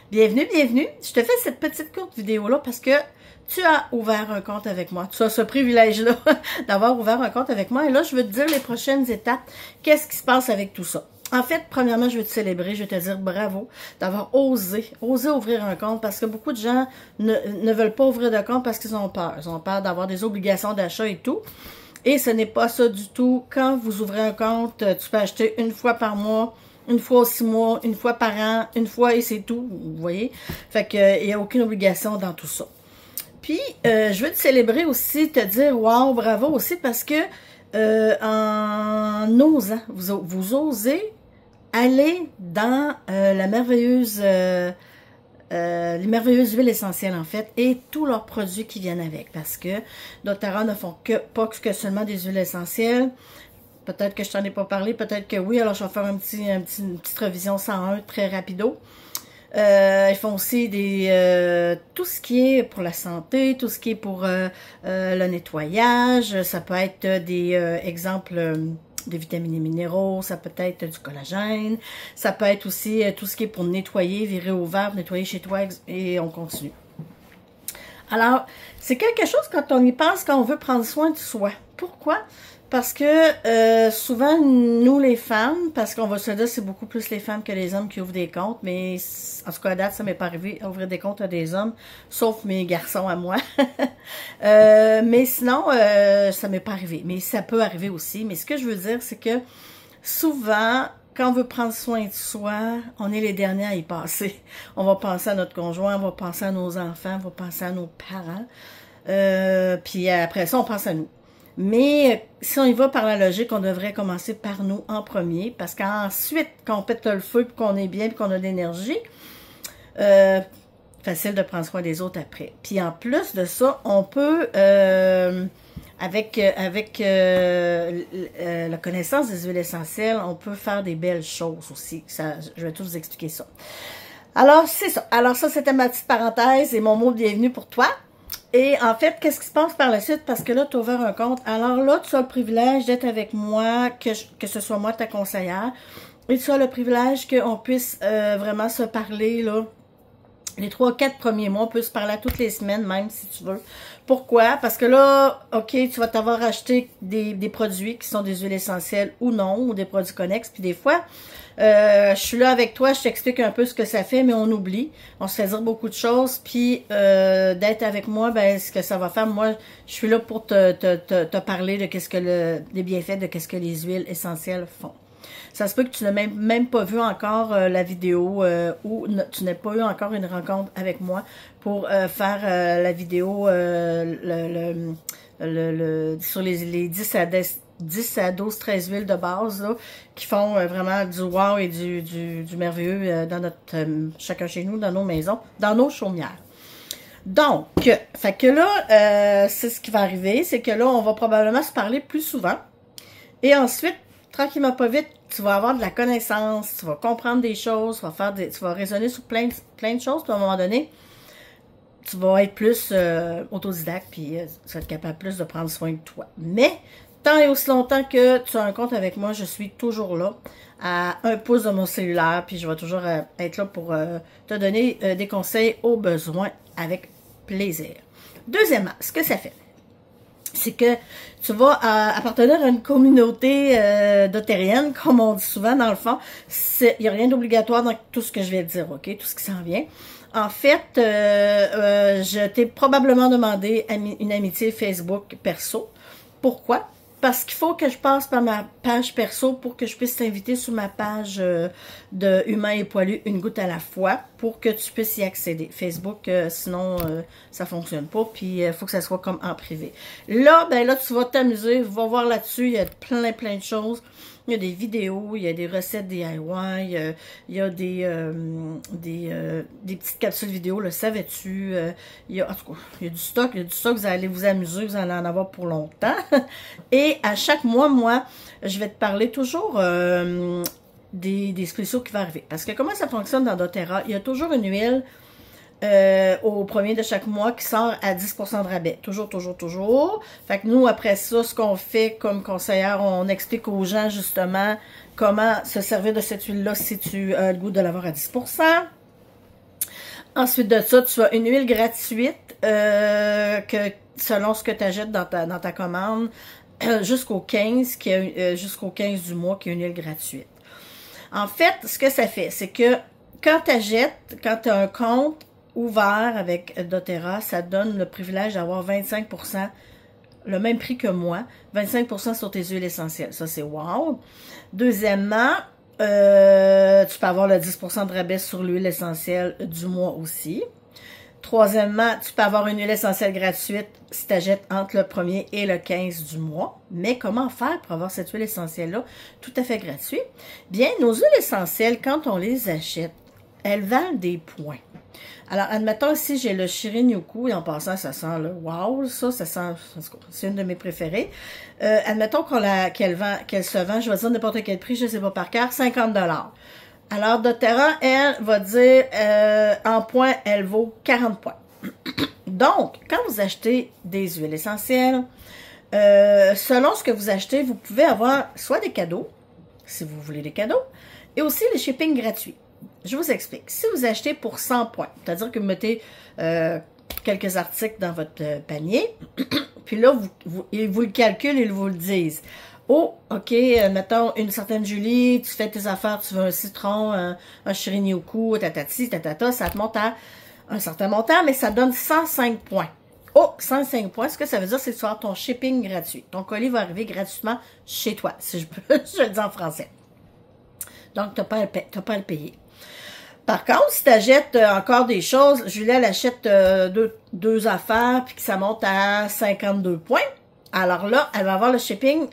Bienvenue, bienvenue. Je te fais cette petite courte vidéo-là parce que tu as ouvert un compte avec moi. Tu as ce privilège-là d'avoir ouvert un compte avec moi. Et là, je veux te dire les prochaines étapes. Qu'est-ce qui se passe avec tout ça? En fait, premièrement, je veux te célébrer. Je veux te dire bravo d'avoir osé ouvrir un compte parce que beaucoup de gens ne veulent pas ouvrir de compte parce qu'ils ont peur. Ils ont peur d'avoir des obligations d'achat et tout. Et ce n'est pas ça du tout. Quand vous ouvrez un compte, tu peux acheter une fois par mois, une fois aux 6 mois, une fois par an, une fois et c'est tout, vous voyez. Fait que il n'y a aucune obligation dans tout ça. Puis, je veux te célébrer aussi, te dire, wow, bravo aussi, parce que en osant, vous osez aller dans les merveilleuses huiles essentielles, en fait, et tous leurs produits qui viennent avec, parce que doTERRA ne font pas que seulement des huiles essentielles. Peut-être que je t'en ai pas parlé, peut-être que oui. Alors, je vais faire une petite revision 101 très rapido. Ils font aussi tout ce qui est pour la santé, tout ce qui est pour le nettoyage. Ça peut être des exemples de vitamines et minéraux, ça peut être du collagène. Ça peut être aussi tout ce qui est pour nettoyer, virer au vert, nettoyer chez toi et on continue. Alors, c'est quelque chose quand on y pense, quand on veut prendre soin de soi. Pourquoi? Parce que souvent, nous les femmes, parce qu'on va se dire c'est beaucoup plus les femmes que les hommes qui ouvrent des comptes, mais en tout cas à date, ça m'est pas arrivé à ouvrir des comptes à des hommes, sauf mes garçons à moi. Mais sinon, ça m'est pas arrivé. Mais ça peut arriver aussi. Mais ce que je veux dire, c'est que souvent, quand on veut prendre soin de soi, on est les derniers à y passer. On va penser à notre conjoint, on va penser à nos enfants, on va penser à nos parents. Puis après ça, on pense à nous. Mais si on y va par la logique, on devrait commencer par nous en premier, parce qu'ensuite, quand on pète le feu, puis qu'on est bien, puis qu'on a de l'énergie, facile de prendre soin des autres après. Puis en plus de ça, on peut, avec la connaissance des huiles essentielles, on peut faire des belles choses aussi. Ça, je vais tout vous expliquer ça. Alors, c'est ça. Alors ça, c'était ma petite parenthèse et mon mot de bienvenue pour toi. Et en fait, qu'est-ce qui se passe par la suite? Parce que là, tu as ouvert un compte. Alors là, tu as le privilège d'être avec moi, que ce soit moi ta conseillère. Et tu as le privilège qu'on puisse vraiment se parler, là. Les 3-4 premiers mois, on peut se parler à toutes les semaines, même si tu veux. Pourquoi? Parce que là, OK, tu vas t'avoir acheté des produits qui sont des huiles essentielles ou non, ou des produits connexes. Puis des fois, je suis là avec toi, je t'explique un peu ce que ça fait, mais on oublie. On se fait dire beaucoup de choses. Puis d'être avec moi, ben ce que ça va faire, moi, je suis là pour te parler de qu'est-ce que des bienfaits de qu'est-ce que les huiles essentielles font. Ça se peut que tu n'as même pas vu encore la vidéo ou tu n'as pas eu encore une rencontre avec moi pour faire la vidéo sur les 10 à 12, 13 huiles de base là, qui font vraiment du wow et du merveilleux dans chacun chez nous, dans nos maisons, dans nos chaumières. Donc, fait que là, c'est ce qui va arriver, c'est que là, on va probablement se parler plus souvent. Et ensuite, tranquillement pas vite, tu vas avoir de la connaissance, tu vas comprendre des choses, tu vas raisonner sur plein de choses, puis à un moment donné, tu vas être plus autodidacte, puis tu vas être capable plus de prendre soin de toi. Mais, tant et aussi longtemps que tu as un compte avec moi, je suis toujours là, à un pouce de mon cellulaire, puis je vais toujours être là pour te donner des conseils aux besoins avec plaisir. Deuxièmement, ce que ça fait, c'est que tu vas appartenir à une communauté doTERRienne, comme on dit souvent, dans le fond. Il n'y a rien d'obligatoire dans tout ce que je vais te dire, OK? Tout ce qui s'en vient. En fait, je t'ai probablement demandé une amitié Facebook perso. Pourquoi? Parce qu'il faut que je passe par ma page perso pour que je puisse t'inviter sur ma page de Humain et Poilu, une goutte à la fois, pour que tu puisses y accéder. Facebook, sinon, ça fonctionne pas, puis il faut que ça soit comme en privé. Là, ben là, tu vas t'amuser, va voir là-dessus, il y a plein de choses. Il y a des vidéos, il y a des recettes DIY, il y a des petites capsules vidéo, le savais-tu? En tout cas, il y a du stock, vous allez vous amuser, vous allez en avoir pour longtemps. Et à chaque mois, moi, je vais te parler toujours des spéciaux qui vont arriver. Parce que comment ça fonctionne dans doTERRA? Il y a toujours une huile au premier de chaque mois qui sort à 10% de rabais. Toujours. Fait que nous, après ça, ce qu'on fait comme conseillère, on explique aux gens justement comment se servir de cette huile-là si tu as le goût de l'avoir à 10%. Ensuite de ça, tu as une huile gratuite que selon ce que tu achètes dans ta commande jusqu'au 15, jusqu'au 15 du mois, qui est une huile gratuite. En fait, ce que ça fait, c'est que quand tu achètes, quand tu as un compte ouvert avec doTERRA, ça te donne le privilège d'avoir 25%, le même prix que moi, 25% sur tes huiles essentielles. Ça, c'est wow. Deuxièmement, tu peux avoir le 10% de rabais sur l'huile essentielle du mois aussi. Troisièmement, tu peux avoir une huile essentielle gratuite si tu achètes entre le 1er et le 15 du mois. Mais comment faire pour avoir cette huile essentielle-là tout à fait gratuite? Bien, nos huiles essentielles, quand on les achète, elles valent des points. Alors, admettons ici, j'ai le Shirin-Yoku, et en passant, ça sent le wow, ça sent, c'est une de mes préférées. Admettons qu'elle se vend, je vais dire n'importe quel prix, je ne sais pas par cœur, 50 $. Alors, doTERRA, elle, va dire, en points, elle vaut 40 points. Donc, quand vous achetez des huiles essentielles, selon ce que vous achetez, vous pouvez avoir soit des cadeaux, si vous voulez des cadeaux, et aussi les shipping gratuits. Je vous explique. Si vous achetez pour 100 points, c'est-à-dire que vous mettez quelques articles dans votre panier, puis là, ils vous le calculent et ils vous le disent. Oh, OK, mettons, une certaine Julie, tu fais tes affaires, tu veux un citron, un Shirin-Yoku, tatati, tatata, ça te monte à un certain montant, mais ça donne 105 points. Oh, 105 points, ce que ça veut dire, c'est que tu vas avoir ton shipping gratuit. Ton colis va arriver gratuitement chez toi, si je peux, je le dis en français. Donc, tu n'as pas à le payer. Par contre, si tu achètes encore des choses, Julie, elle achète deux affaires, puis que ça monte à 52 points. Alors là, elle va avoir le shipping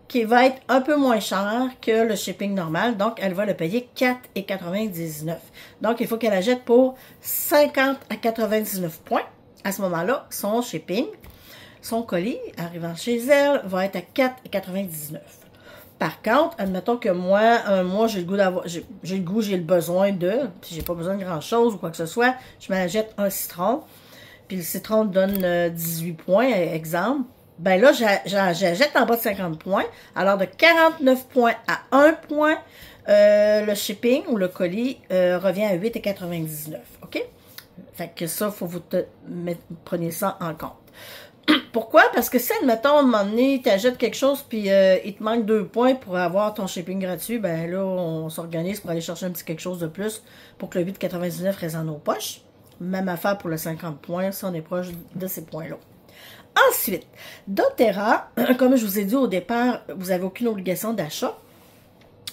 qui va être un peu moins cher que le shipping normal. Donc, elle va le payer 4,99 $. Donc, il faut qu'elle achète pour 50 à 99 points. À ce moment-là, son shipping, son colis, arrivant chez elle, va être à 4,99 $. Par contre, admettons que moi, j'ai le goût d'avoir, j'ai le besoin de, puis j'ai pas besoin de grand-chose ou quoi que ce soit, je m'achète un citron, puis le citron donne 18 points, exemple. Ben là, j'achète en bas de 50 points. Alors, de 49 points à 1 point, le shipping ou le colis revient à 8,99 $. OK? Fait que ça, faut vous preniez ça en compte. Pourquoi? Parce que si, admettons, à un moment donné, tu achètes quelque chose, puis il te manque 2 points pour avoir ton shipping gratuit, ben là, on s'organise pour aller chercher un petit quelque chose de plus pour que le 8,99 $ reste dans nos poches. Même affaire pour le 50 points, si on est proche de ces points-là. Ensuite, doTERRA, comme je vous ai dit au départ, vous n'avez aucune obligation d'achat,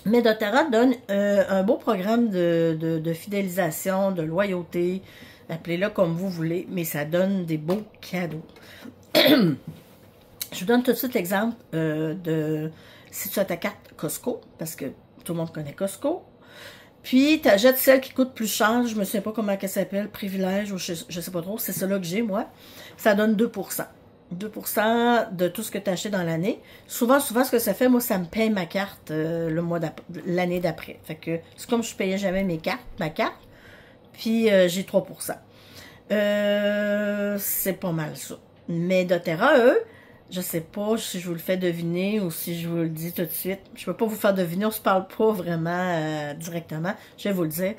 mais doTERRA donne un beau programme de fidélisation, de loyauté, appelez-le comme vous voulez, mais ça donne des beaux cadeaux. Je vous donne tout de suite l'exemple si tu as ta carte Costco, parce que tout le monde connaît Costco, puis tu achètes celle qui coûte plus cher, je ne me souviens pas comment elle s'appelle, privilège, ou je ne sais pas trop, c'est celle-là que j'ai moi, ça donne 2%. 2% de tout ce que tu as acheté dans l'année. Souvent, ce que ça fait, moi, ça me paye ma carte l'année d'après. Fait que c'est comme je payais jamais ma carte, puis j'ai 3%. C'est pas mal ça. Mais doTERRA, eux, je sais pas si je vous le fais deviner ou si je vous le dis tout de suite. Je peux pas vous faire deviner, on se parle pas vraiment directement. Je vais vous le dire.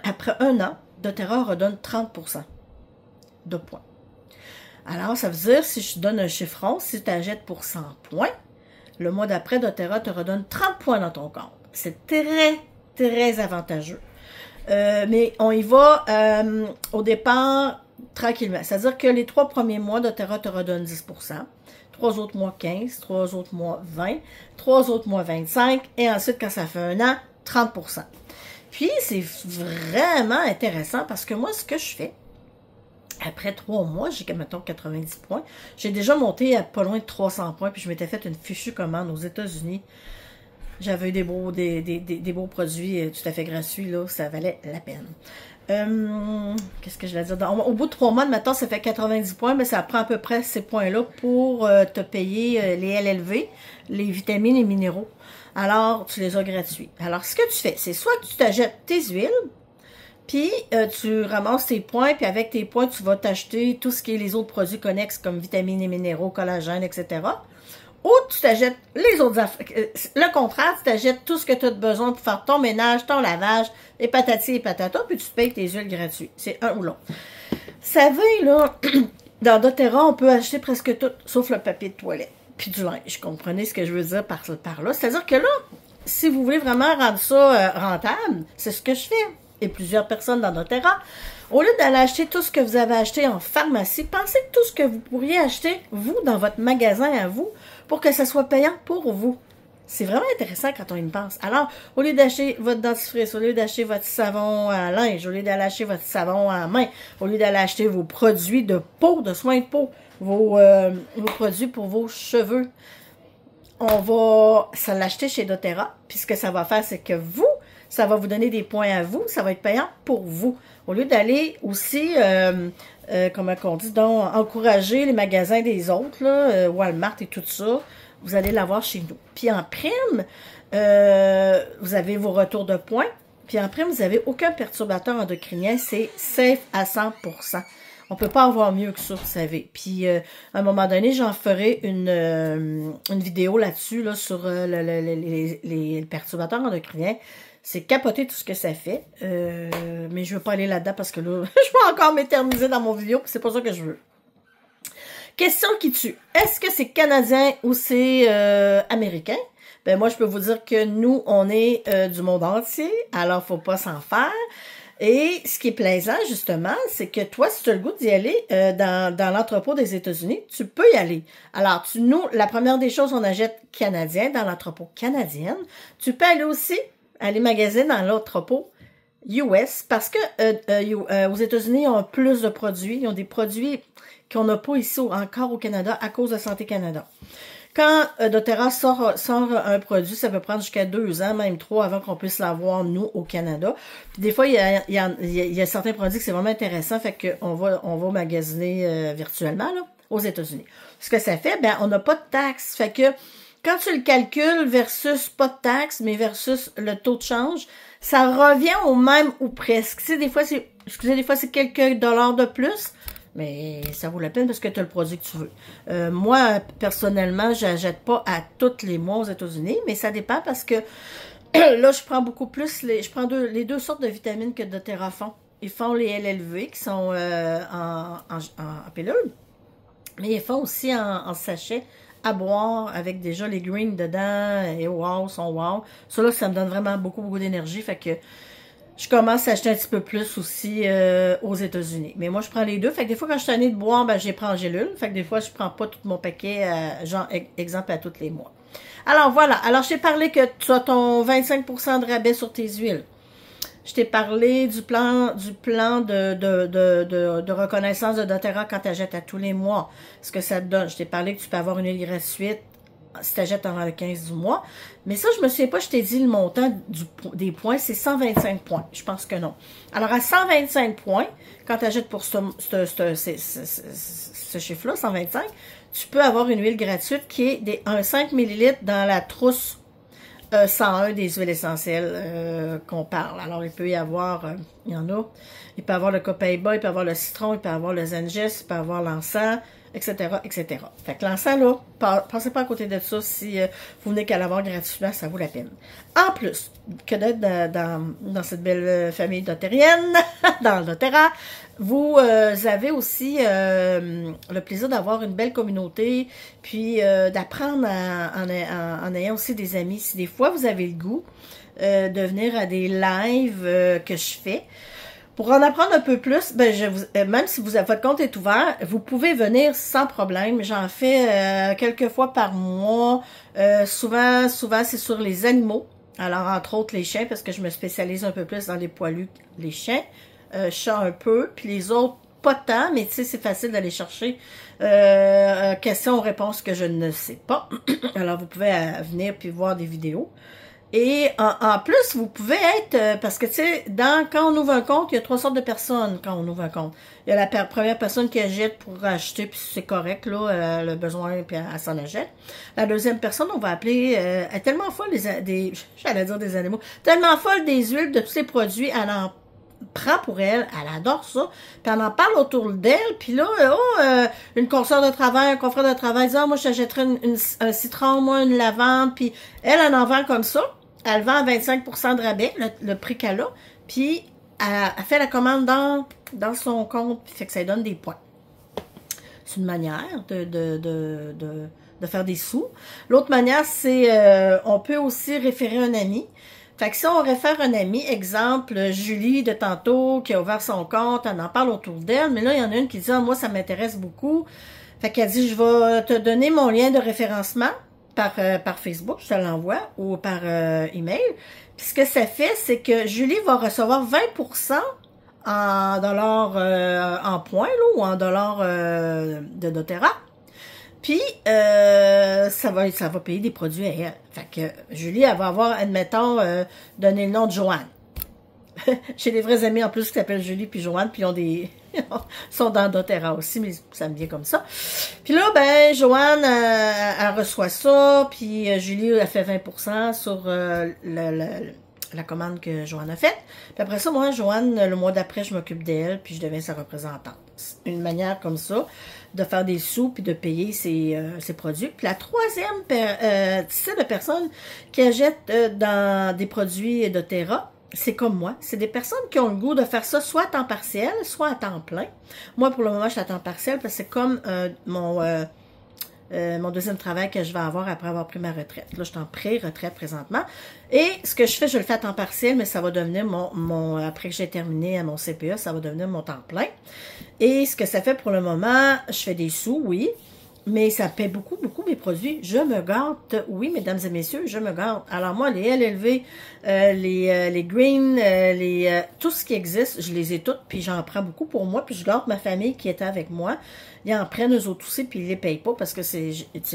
Après 1 an, doTERRA redonne 30% de points. Alors, ça veut dire, si je te donne un chiffron, si tu achètes pour 100 points, le mois d'après, doTERRA te redonne 30 points dans ton compte. C'est très, très avantageux. Mais on y va au départ tranquillement. C'est-à-dire que les 3 premiers mois, doTERRA te redonne 10%. 3 autres mois, 15. 3 autres mois, 20. 3 autres mois, 25. Et ensuite, quand ça fait 1 an, 30%. Puis, c'est vraiment intéressant parce que moi, ce que je fais, après 3 mois, j'ai, mettons, 90 points. J'ai déjà monté à pas loin de 300 points, puis je m'étais fait une fichue commande aux États-Unis. J'avais eu des beaux produits tout à fait gratuits, là, ça valait la peine. Qu'est-ce que je vais dire? Au bout de 3 mois, maintenant, ça fait 90 points, mais ça prend à peu près ces points-là pour te payer les LLV, les vitamines et minéraux. Alors, tu les as gratuits. Alors, ce que tu fais, c'est soit que tu t'achètes tes huiles, puis tu ramasses tes points, puis avec tes points, tu vas t'acheter tout ce qui est les autres produits connexes, comme vitamines et minéraux, collagène, etc. Ou tu t'achètes les autres affaires. Le contraire, tu t'achètes tout ce que tu as besoin pour faire ton ménage, ton lavage, et patati et patata, puis tu te payes tes huiles gratuites. C'est un ou l'autre. Vous savez, là, dans doTERRA, on peut acheter presque tout, sauf le papier de toilette, puis du linge. Comprenez ce que je veux dire par là? C'est-à-dire que là, si vous voulez vraiment rendre ça rentable, c'est ce que je fais. Et plusieurs personnes dans doTERRA. Au lieu d'aller acheter tout ce que vous avez acheté en pharmacie, pensez que tout ce que vous pourriez acheter, vous, dans votre magasin à vous, pour que ça soit payant pour vous. C'est vraiment intéressant quand on y pense. Alors, au lieu d'acheter votre dentifrice, au lieu d'acheter votre savon à linge, au lieu d'aller acheter votre savon à main, au lieu d'aller acheter vos produits de peau, de soins de peau, vos produits pour vos cheveux, on va se l'acheter chez doTERRA. Puis ce que ça va faire, c'est que vous, ça va vous donner des points à vous, ça va être payant pour vous. Au lieu d'aller aussi, comment on dit, donc, encourager les magasins des autres, là, Walmart et tout ça, vous allez l'avoir chez nous. Puis en prime, vous avez vos retours de points. Puis en prime, vous n'avez aucun perturbateur endocrinien. C'est safe à 100%. On peut pas avoir mieux que ça, vous savez. Puis à un moment donné, j'en ferai une vidéo là-dessus, là, sur les perturbateurs endocriniens. C'est capoter tout ce que ça fait. Mais je veux pas aller là-dedans parce que là, je vais encore m'éterniser dans mon vidéo. C'est pas ça que je veux. Question qui tue. Est-ce que c'est canadien ou c'est américain? Ben moi, je peux vous dire que nous, on est du monde entier. Alors, faut pas s'en faire. Et ce qui est plaisant, justement, c'est que toi, si tu as le goût d'y aller dans l'entrepôt des États-Unis, tu peux y aller. Alors, la première des choses, on achète canadien dans l'entrepôt canadien. Tu peux aller aussi aller magasiner dans l'entrepôt US parce que aux États-Unis, ils ont plus de produits. Ils ont des produits qu'on n'a pas ici encore au Canada à cause de Santé Canada. Quand doTERRA sort un produit, ça peut prendre jusqu'à 2 ans, même 3, avant qu'on puisse l'avoir, nous, au Canada. Puis des fois, il y a certains produits que c'est vraiment intéressant, fait qu'on va magasiner virtuellement là, aux États-Unis. Ce que ça fait, ben on n'a pas de taxes. Fait que quand tu le calcules versus pas de taxes, mais versus le taux de change, ça revient au même ou presque. Tu sais, des fois, c'est quelques dollars de plus. Mais ça vaut la peine parce que tu as le produit que tu veux. Moi, personnellement, je n'achète pas à tous les mois aux États-Unis, mais ça dépend parce que là, je prends beaucoup plus, je prends les deux sortes de vitamines que doTERRA font. Ils font les LLV qui sont en pilule, mais ils font aussi en sachet à boire avec déjà les greens dedans et wow, sont wow. Ça, ça me donne vraiment beaucoup, beaucoup d'énergie, fait que je commence à acheter un petit peu plus aussi aux États-Unis. Mais moi, je prends les deux. Fait que des fois, quand je suis tannée de boire, ben, je les prends en gélule. Fait que des fois, je prends pas tout mon paquet, genre, exemple, à tous les mois. Alors, voilà. Alors, je t'ai parlé que tu as ton 25% de rabais sur tes huiles. Je t'ai parlé du plan de reconnaissance de doTERRA quand tu achètes à tous les mois. Ce que ça te donne. Je t'ai parlé que tu peux avoir une huile gratuite si tu achètes avant le 15 du mois. Mais ça, je me souviens pas, je t'ai dit le montant des points, c'est 125 points. Je pense que non. Alors, à 125 points, quand tu achètes pour ce chiffre-là, 125, tu peux avoir une huile gratuite qui est un 5 ml dans la trousse 101 des huiles essentielles qu'on parle. Alors, il peut y avoir, il y en a, il peut y avoir le copaiba, il peut y avoir le citron, il peut y avoir le zengis, il peut y avoir l'encens, etc., etc. Fait que l'encens, là, passez pas à côté de ça si vous venez qu'à l'avoir gratuitement, ça vaut la peine. En plus, que d'être dans cette belle famille doTERRienne, dans le doTERRA, vous avez aussi le plaisir d'avoir une belle communauté, puis d'apprendre en ayant aussi des amis. Si des fois vous avez le goût de venir à des lives que je fais, pour en apprendre un peu plus, ben même si votre compte est ouvert, vous pouvez venir sans problème. J'en fais quelques fois par mois. Souvent, c'est sur les animaux. Alors, entre autres, les chiens, parce que je me spécialise un peu plus dans les poilus, les chiens. Chats un peu, puis les autres, pas tant, mais tu sais, c'est facile d'aller chercher questions-réponses que je ne sais pas. Alors, vous pouvez venir puis voir des vidéos. Et en plus, vous pouvez être, parce que tu sais, quand on ouvre un compte, il y a 3 sortes de personnes quand on ouvre un compte. Il y a la première personne qui achète pour acheter, puis c'est correct, là, le besoin, puis elle s'en achète. La deuxième personne, on va appeler, elle est tellement folle j'allais dire des animaux, tellement folle des huiles, de tous ces produits, elle en prend pour elle, elle adore ça, puis elle en parle autour d'elle, puis là, une consoeur de travail, un confrère de travail dit, moi, je t'achèterais un citron, moi, une lavande, puis elle en vend comme ça, elle vend à 25% de rabais, le prix qu'elle a, puis elle fait la commande dans son compte, puis fait que ça lui donne des points. C'est une manière de faire des sous. L'autre manière, c'est on peut aussi référer un ami. Fait que si on réfère un ami, exemple, Julie de tantôt, qui a ouvert son compte, elle en parle autour d'elle, mais là, il y en a une qui dit, moi, ça m'intéresse beaucoup. Fait qu'elle dit, je vais te donner mon lien de référencement par Facebook, je te l'envoie, ou par email. Puis ce que ça fait, c'est que Julie va recevoir 20% en dollars en points, là, ou en dollars de doTERRA. Puis, ça va payer des produits à elle. Fait que Julie, elle va avoir, admettons, donné le nom de Joanne. J'ai des vrais amis en plus qui s'appellent Julie puis Joanne, puis ils ont des sont dans doTERRA aussi, mais ça me vient comme ça. Puis là, ben, Joanne, elle reçoit ça, puis Julie, elle fait 20% sur la commande que Joanne a faite. Puis après ça, moi, Joanne, le mois d'après, je m'occupe d'elle, puis je deviens sa représentante. Une manière comme ça de faire des sous puis de payer ses produits. Puis la troisième type de personnes qui achètent dans des produits doTERRA, c'est comme moi. C'est des personnes qui ont le goût de faire ça soit à temps partiel, soit à temps plein. Moi, pour le moment, je suis à temps partiel parce que c'est comme mon deuxième travail que je vais avoir après avoir pris ma retraite. Là, je suis en pré-retraite présentement. Et ce que je fais, je le fais à temps partiel, mais ça va devenir après que j'ai terminé à mon CPA, ça va devenir mon temps plein. Et ce que ça fait pour le moment, je fais des sous, oui, mais ça paie beaucoup, beaucoup mes produits. Je me gâte, oui, mesdames et messieurs, je me gâte. Alors moi, les LLV, les Green, tout ce qui existe, je les ai toutes, puis j'en prends beaucoup pour moi, puis je gâte ma famille qui était avec moi. Ils en prennent eux autres aussi, puis ils les payent pas, parce que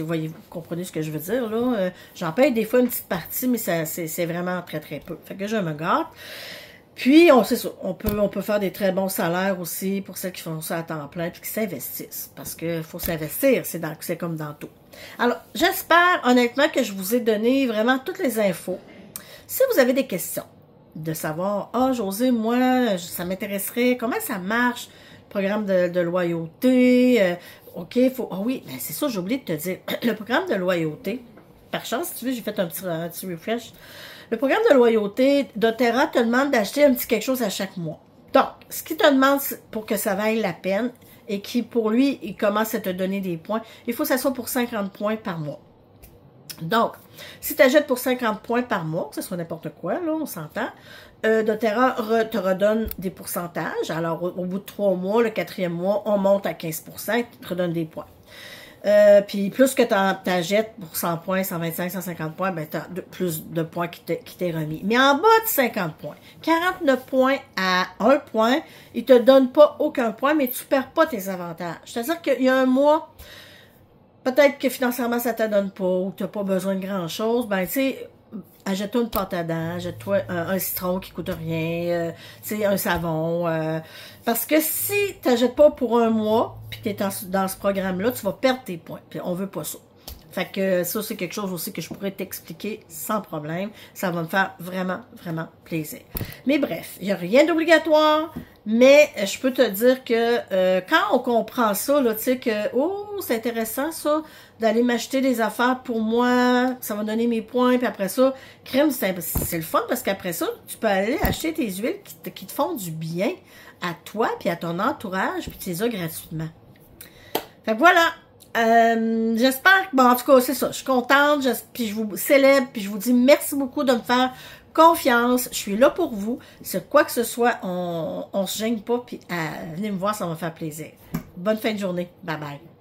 voyez-vous, comprenez ce que je veux dire, là. J'en paye des fois une petite partie, mais c'est vraiment très, très peu. Fait que je me gâte. Puis, c'est ça, on peut faire des très bons salaires aussi pour celles qui font ça à temps plein puis qui s'investissent. Parce que faut s'investir, c'est comme dans tout. Alors, j'espère honnêtement que je vous ai donné vraiment toutes les infos. Si vous avez des questions, de savoir, Josée, moi, ça m'intéresserait, comment ça marche, le programme de loyauté, OK, oui, ben c'est ça, j'ai oublié de te dire, le programme de loyauté, par chance, si tu veux, j'ai fait un petit refresh. Le programme de loyauté, doTERRA te demande d'acheter un petit quelque chose à chaque mois. Donc, ce qu'il te demande pour que ça vaille la peine et qui, pour lui, il commence à te donner des points, il faut que ça soit pour 50 points par mois. Donc, si tu achètes pour 50 points par mois, que ce soit n'importe quoi, là, on s'entend, doTERRA te redonne des pourcentages. Alors, au bout de 3 mois, le 4e mois, on monte à 15%, il te redonne des points. Puis plus que tu achètes pour 100 points, 125, 150 points, ben tu as plus de points qui t'est remis. Mais en bas de 50 points, 49 points à 1 point, ils te donnent pas aucun point, mais tu perds pas tes avantages. C'est-à-dire qu'il y a un mois, peut-être que financièrement ça te donne pas, ou tu n'as pas besoin de grand-chose, ben tu sais, achète-toi une pâte à dents, achète-toi un citron qui coûte rien, tu sais, un savon. Parce que si tu n'achètes pas pour un mois, puis tu es dans ce programme-là, tu vas perdre tes points. Puis on veut pas ça. Fait que ça, c'est quelque chose aussi que je pourrais t'expliquer sans problème. Ça va me faire vraiment, vraiment plaisir. Mais bref, il n'y a rien d'obligatoire, mais je peux te dire que quand on comprend ça, là, tu sais que, c'est intéressant ça, d'aller m'acheter des affaires pour moi, ça va donner mes points, puis après ça, crème, c'est le fun, parce qu'après ça, tu peux aller acheter tes huiles qui te font du bien à toi, puis à ton entourage, puis tu les as gratuitement. Fait que voilà. J'espère que, bon, en tout cas, c'est ça. Je suis contente, puis je vous célèbre, puis je vous dis merci beaucoup de me faire confiance. Je suis là pour vous. C'est quoi que ce soit, on se gêne pas, puis venez me voir, ça va me faire plaisir. Bonne fin de journée. Bye bye.